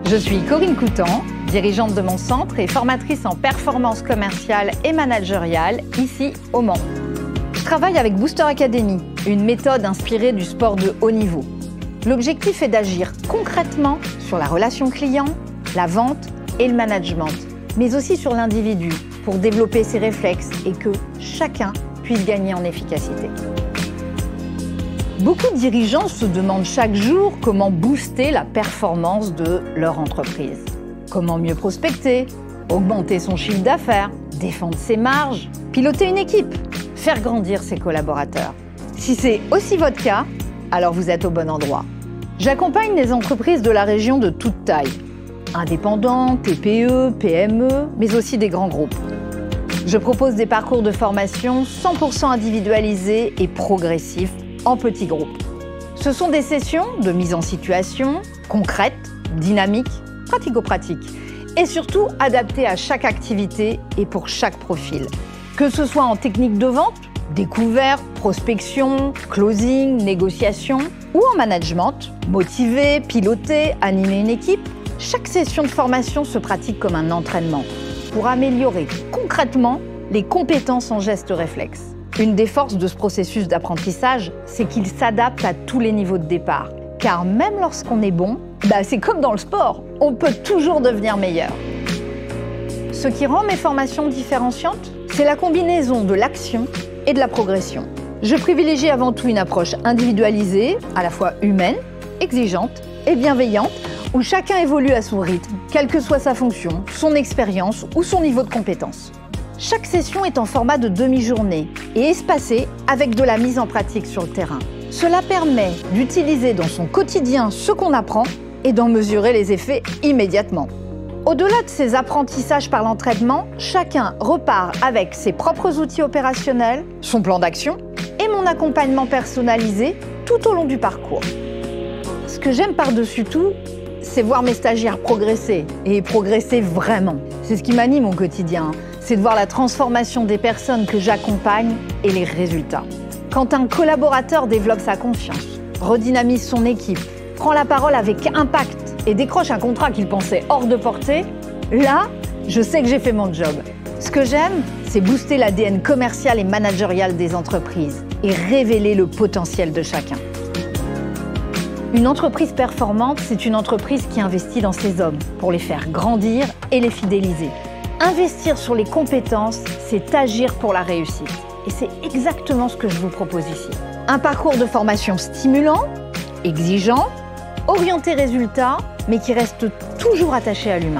Je suis Corinne Coutan, dirigeante de mon centre et formatrice en performance commerciale et managériale ici au Mans. Je travaille avec Booster Academy, une méthode inspirée du sport de haut niveau. L'objectif est d'agir concrètement sur la relation client, la vente et le management, mais aussi sur l'individu pour développer ses réflexes et que chacun puisse gagner en efficacité. Beaucoup de dirigeants se demandent chaque jour comment booster la performance de leur entreprise. Comment mieux prospecter, augmenter son chiffre d'affaires, défendre ses marges, piloter une équipe, faire grandir ses collaborateurs. Si c'est aussi votre cas, alors vous êtes au bon endroit. J'accompagne les entreprises de la région de toute taille, indépendants, TPE, PME, mais aussi des grands groupes. Je propose des parcours de formation 100% individualisés et progressifs en petits groupes. Ce sont des sessions de mise en situation, concrètes, dynamiques, pratico-pratiques, et surtout adaptées à chaque activité et pour chaque profil. Que ce soit en technique de vente, découverte, prospection, closing, négociation, ou en management, motiver, piloter, animer une équipe, chaque session de formation se pratique comme un entraînement pour améliorer concrètement les compétences en gestes réflexes. Une des forces de ce processus d'apprentissage, c'est qu'il s'adapte à tous les niveaux de départ. Car même lorsqu'on est bon, c'est comme dans le sport, on peut toujours devenir meilleur. Ce qui rend mes formations différenciantes, c'est la combinaison de l'action et de la progression. Je privilégie avant tout une approche individualisée, à la fois humaine, exigeante et bienveillante, où chacun évolue à son rythme, quelle que soit sa fonction, son expérience ou son niveau de compétence. Chaque session est en format de demi-journée et espacée avec de la mise en pratique sur le terrain. Cela permet d'utiliser dans son quotidien ce qu'on apprend et d'en mesurer les effets immédiatement. Au-delà de ces apprentissages par l'entraînement, chacun repart avec ses propres outils opérationnels, son plan d'action et mon accompagnement personnalisé tout au long du parcours. Ce que j'aime par-dessus tout, c'est voir mes stagiaires progresser et progresser vraiment. C'est ce qui m'anime au quotidien. C'est de voir la transformation des personnes que j'accompagne et les résultats. Quand un collaborateur développe sa confiance, redynamise son équipe, prend la parole avec impact et décroche un contrat qu'il pensait hors de portée, là, je sais que j'ai fait mon job. Ce que j'aime, c'est booster l'ADN commercial et managérial des entreprises et révéler le potentiel de chacun. Une entreprise performante, c'est une entreprise qui investit dans ses hommes pour les faire grandir et les fidéliser. Investir sur les compétences, c'est agir pour la réussite. Et c'est exactement ce que je vous propose ici. Un parcours de formation stimulant, exigeant, orienté résultat, mais qui reste toujours attaché à l'humain.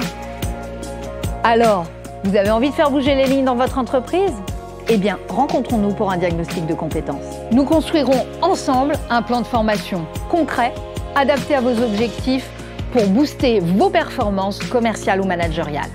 Alors, vous avez envie de faire bouger les lignes dans votre entreprise ? Eh bien, rencontrons-nous pour un diagnostic de compétences. Nous construirons ensemble un plan de formation concret, adapté à vos objectifs pour booster vos performances commerciales ou managériales.